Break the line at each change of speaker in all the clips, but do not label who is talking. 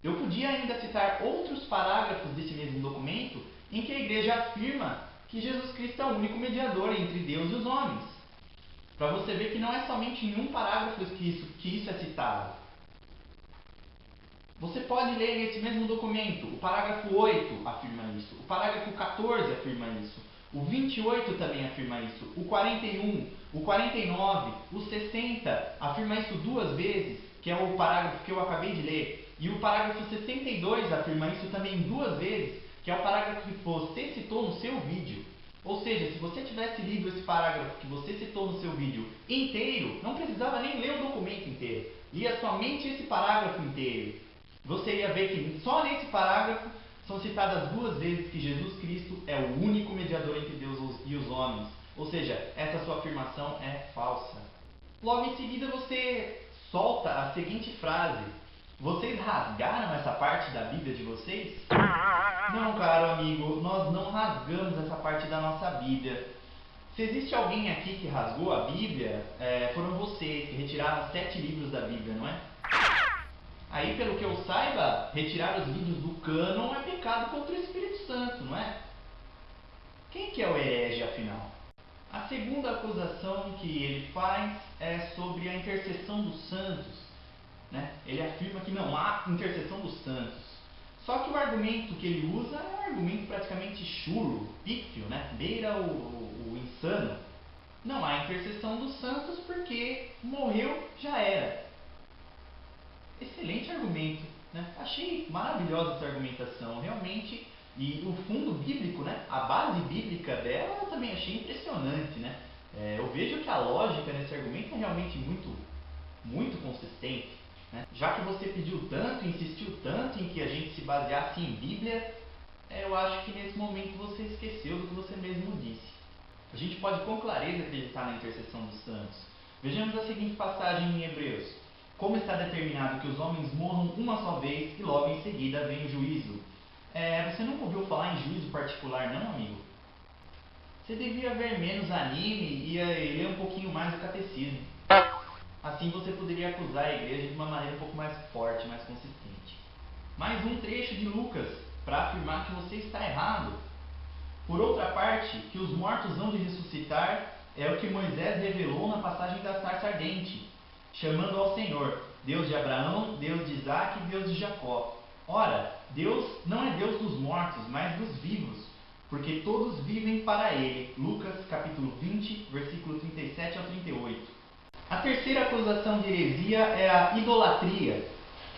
Eu podia ainda citar outros parágrafos desse mesmo documento em que a igreja afirma que Jesus Cristo é o único mediador entre Deus e os homens. Para você ver que não é somente em um parágrafo que isso é citado. Você pode ler nesse mesmo documento, o parágrafo 8 afirma isso, o parágrafo 14 afirma isso, o 28 também afirma isso, o 41, o 49, o 60 afirma isso duas vezes, que é o parágrafo que eu acabei de ler, e o parágrafo 62 afirma isso também duas vezes, que é o parágrafo que você citou no seu vídeo. Ou seja, se você tivesse lido esse parágrafo que você citou no seu vídeo inteiro, não precisava nem ler o documento inteiro, lia somente esse parágrafo inteiro. Você ia ver que só nesse parágrafo são citadas duas vezes que Jesus Cristo é o único mediador entre Deus e os homens. Ou seja, essa sua afirmação é falsa. Logo em seguida você solta a seguinte frase: vocês rasgaram essa parte da Bíblia de vocês? Não, caro amigo, nós não rasgamos essa parte da nossa Bíblia. Se existe alguém aqui que rasgou a Bíblia, foram vocês que retiraram 7 livros da Bíblia, não é? Aí, pelo que eu saiba, retirar os livros do cânon é pecado contra o Espírito Santo, não é? Quem que é o herege, afinal? A segunda acusação que ele faz é sobre a intercessão dos santos, né? Ele afirma que não há intercessão dos santos. Só que o argumento que ele usa é um argumento praticamente chulo, pífio, né? Beira o insano. Não há intercessão dos santos porque morreu, já era. Excelente argumento, né? Achei maravilhosa essa argumentação, realmente. E o fundo bíblico, né? A base bíblica dela eu também achei impressionante, né? Eu vejo que a lógica nesse argumento é realmente muito consistente, né? Já que você pediu tanto, insistiu tanto em que a gente se baseasse em Bíblia, eu acho que nesse momento você esqueceu do que você mesmo disse. A gente pode com clareza acreditar na intercessão dos santos. Vejamos a seguinte passagem em Hebreus. Como está determinado que os homens morram uma só vez e logo em seguida vem o juízo. Você nunca ouviu falar em juízo particular, não, amigo? Você devia ver menos anime e ler um pouquinho mais do catecismo. Assim você poderia acusar a igreja de uma maneira um pouco mais forte, mais consistente. Mais um trecho de Lucas para afirmar que você está errado. Por outra parte, que os mortos hão de ressuscitar é o que Moisés revelou na passagem da sarça ardente, chamando ao Senhor, Deus de Abraão, Deus de Isaac e Deus de Jacó. Ora, Deus não é Deus dos mortos, mas dos vivos, porque todos vivem para Ele. Lucas capítulo 20, versículo 37 ao 38. A terceira acusação de heresia é a idolatria,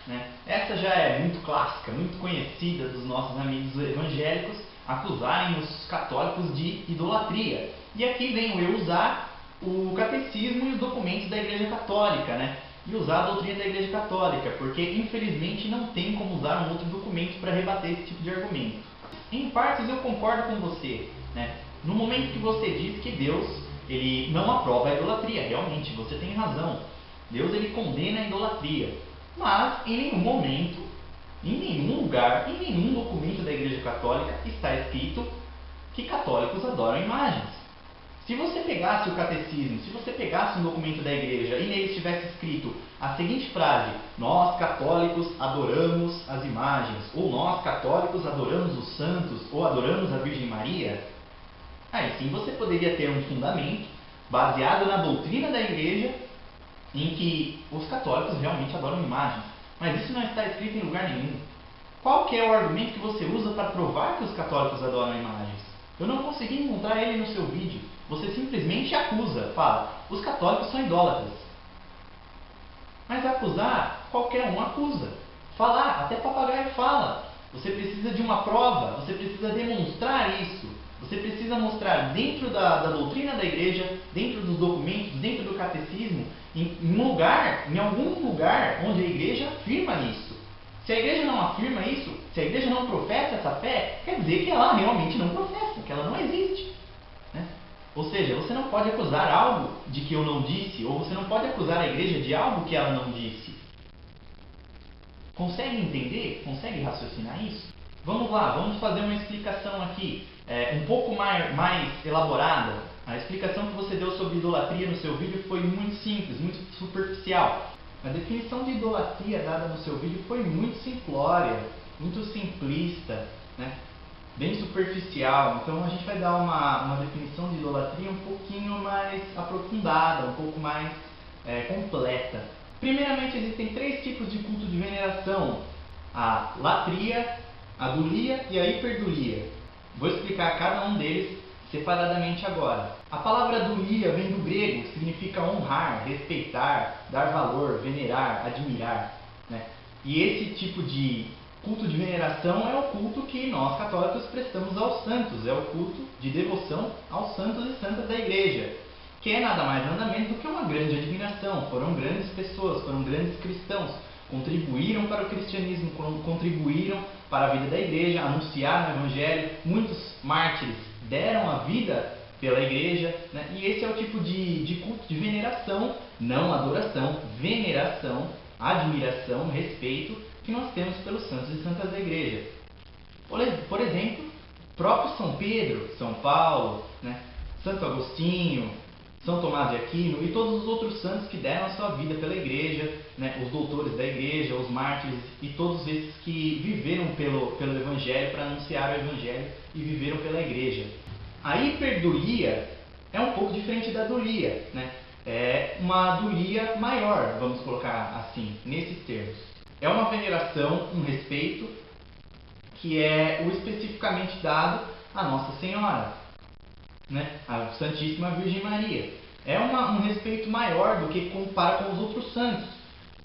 né? Essa já é muito clássica, muito conhecida dos nossos amigos evangélicos acusarem os católicos de idolatria. E aqui venho eu usar o catecismo e os documentos da Igreja Católica, né? E usar a doutrina da Igreja Católica, porque infelizmente não tem como usar um outro documento para rebater esse tipo de argumento. Em partes eu concordo com você, né? No momento que você diz que Deus ele não aprova a idolatria, realmente, você tem razão. Deus ele condena a idolatria, mas em nenhum momento, em nenhum lugar, em nenhum documento da Igreja Católica está escrito que católicos adoram imagens. Se você pegasse o catecismo, se você pegasse um documento da igreja e nele estivesse escrito a seguinte frase: nós católicos adoramos as imagens, ou nós católicos adoramos os santos, ou adoramos a Virgem Maria, aí sim você poderia ter um fundamento baseado na doutrina da igreja em que os católicos realmente adoram imagens. Mas isso não está escrito em lugar nenhum. Qual que é o argumento que você usa para provar que os católicos adoram imagens? Eu não consegui encontrar ele no seu vídeo. Você simplesmente acusa, fala, os católicos são idólatras. Mas acusar, qualquer um acusa. Falar, até papagaio fala. Você precisa de uma prova, você precisa demonstrar isso. Você precisa mostrar dentro da doutrina da igreja, dentro dos documentos, dentro do catecismo, em algum lugar onde a igreja afirma isso. Se a igreja não afirma isso, se a igreja não professa essa fé, quer dizer que ela realmente não professa, que ela não existe. Né? Ou seja, você não pode acusar algo de que eu não disse, ou você não pode acusar a igreja de algo que ela não disse. Consegue entender? Consegue raciocinar isso? Vamos lá, vamos fazer uma explicação aqui, um pouco mais elaborada. A explicação que você deu sobre idolatria no seu vídeo foi muito simples, muito superficial. A definição de idolatria dada no seu vídeo foi muito simplória, muito simplista, né? Bem superficial. Então a gente vai dar uma definição de idolatria um pouquinho mais aprofundada, um pouco mais completa. Primeiramente, existem 3 tipos de culto de veneração: a latria, a dulia e a hiperdulia. Vou explicar cada um deles separadamente agora. A palavra dulia vem do grego, que significa honrar, respeitar, dar valor, venerar, admirar, né? E esse tipo de culto de veneração é o culto que nós católicos prestamos aos santos, é o culto de devoção aos santos e santas da igreja, que é nada mais nada menos do que uma grande admiração. Foram grandes pessoas, foram grandes cristãos, contribuíram para o cristianismo, contribuíram para a vida da igreja, anunciaram o evangelho, muitos mártires deram a vida pela igreja, né? E esse é o tipo de culto de veneração, não adoração, veneração, admiração, respeito que nós temos pelos santos e santas da igreja. Por exemplo, próprio São Pedro, São Paulo, né? Santo Agostinho, São Tomás de Aquino e todos os outros santos que deram a sua vida pela igreja, né? Os doutores da igreja, os mártires e todos esses que viveram pelo evangelho, para anunciar o evangelho e viveram pela igreja. A hiperdulia é um pouco diferente da dulia, né? É uma dulia maior, vamos colocar assim, nesses termos. É uma veneração, um respeito que é o especificamente dado à Nossa Senhora, né? A Santíssima Virgem Maria. É um respeito maior do que compara com os outros santos,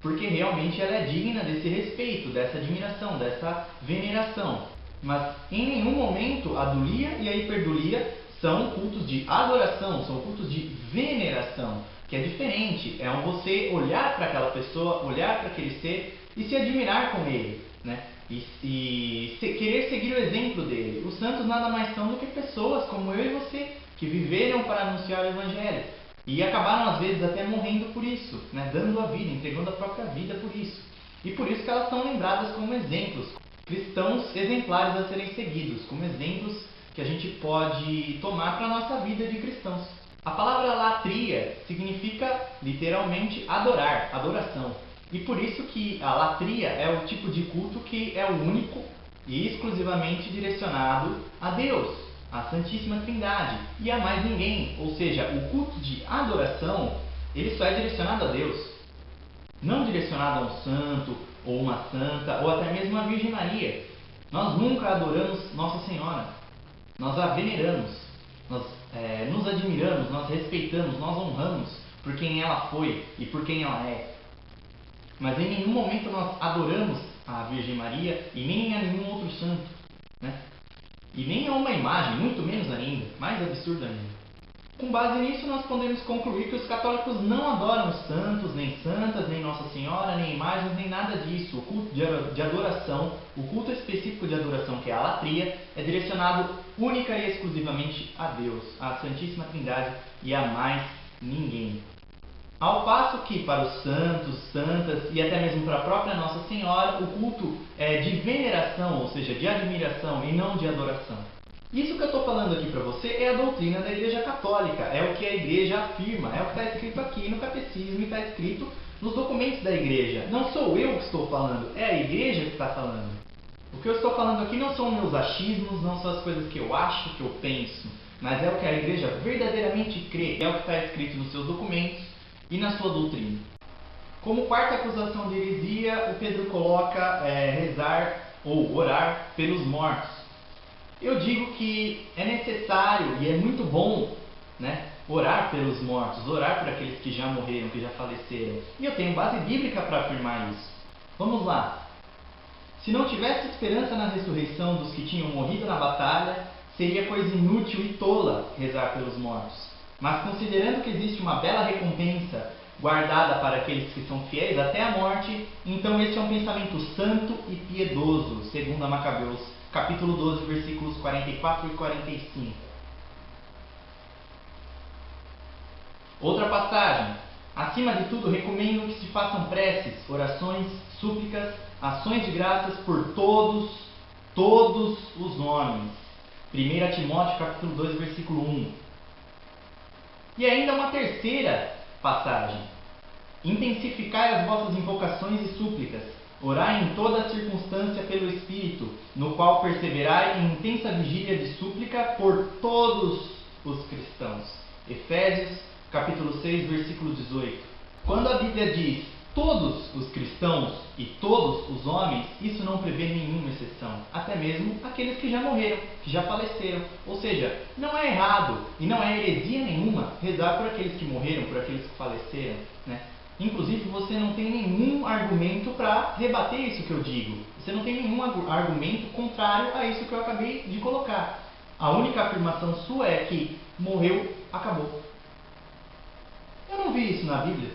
porque realmente ela é digna desse respeito, dessa admiração, dessa veneração. Mas em nenhum momento a dulia e a hiperdulia são cultos de adoração, são cultos de veneração, que é diferente. É você olhar para aquela pessoa, olhar para aquele ser e se admirar com ele, né? Querer seguir o exemplo dele. Os santos nada mais são do que pessoas como eu e você, que viveram para anunciar o evangelho e acabaram às vezes até morrendo por isso, né? Dando a vida, entregando a própria vida por isso. E por isso que elas são lembradas como exemplos, cristãos exemplares a serem seguidos, como exemplos que a gente pode tomar para a nossa vida de cristãos. A palavra latria significa literalmente adorar, adoração. E por isso que a latria é o tipo de culto que é o único e exclusivamente direcionado a Deus, a Santíssima Trindade, e a mais ninguém. Ou seja, o culto de adoração, ele só é direcionado a Deus, não direcionado a um santo, ou uma santa, ou até mesmo a Virgem Maria. Nós nunca adoramos Nossa Senhora, nós a veneramos, nós nos admiramos, nós respeitamos, nós honramos por quem ela foi e por quem ela é. Mas em nenhum momento nós adoramos a Virgem Maria e nem a nenhum outro santo, né? E nem a uma imagem, muito menos ainda, mais absurdo ainda. Com base nisso, nós podemos concluir que os católicos não adoram os santos, nem santas, nem Nossa Senhora, nem imagens, nem nada disso. O culto de adoração, o culto específico de adoração, que é a latria, é direcionado única e exclusivamente a Deus, à Santíssima Trindade e a mais ninguém. Ao passo que para os santos, santas e até mesmo para a própria Nossa Senhora, o culto é de veneração, ou seja, de admiração e não de adoração. Isso que eu estou falando aqui para você é a doutrina da Igreja Católica, é o que a Igreja afirma, é o que está escrito aqui no Catecismo e está escrito nos documentos da Igreja. Não sou eu que estou falando, é a Igreja que está falando. O que eu estou falando aqui não são meus achismos, não são as coisas que eu acho, que eu penso, mas é o que a Igreja verdadeiramente crê, é o que está escrito nos seus documentos e na sua doutrina. Como quarta acusação de heresia, o Pedro coloca rezar ou orar pelos mortos. Eu digo que é necessário e é muito bom, né, orar pelos mortos, orar por aqueles que já morreram, que já faleceram. E eu tenho base bíblica para afirmar isso. Vamos lá. Se não tivesse esperança na ressurreição dos que tinham morrido na batalha, seria coisa inútil e tola rezar pelos mortos. Mas considerando que existe uma bela recompensa guardada para aqueles que são fiéis até a morte, então esse é um pensamento santo e piedoso, segundo a Macabeus, capítulo 12, versículos 44 e 45. Outra passagem. Acima de tudo, recomendo que se façam preces, orações, súplicas, ações de graças por todos os homens. 1 Timóteo, capítulo 2, versículo 1. E ainda uma terceira passagem. Intensificai as vossas invocações e súplicas. Orai em toda a circunstância pelo Espírito, no qual perseverai em intensa vigília de súplica por todos os cristãos. Efésios, capítulo 6, versículo 18. Quando a Bíblia diz todos os cristãos e todos os homens, isso não prevê nenhuma exceção, até mesmo aqueles que já morreram, que já faleceram. Ou seja, não é errado e não é heresia nenhuma rezar por aqueles que morreram, por aqueles que faleceram, né? Inclusive, você não tem nenhum argumento para rebater isso que eu digo. Você não tem nenhum argumento contrário a isso que eu acabei de colocar. A única afirmação sua é que morreu, acabou. Eu não vi isso na Bíblia.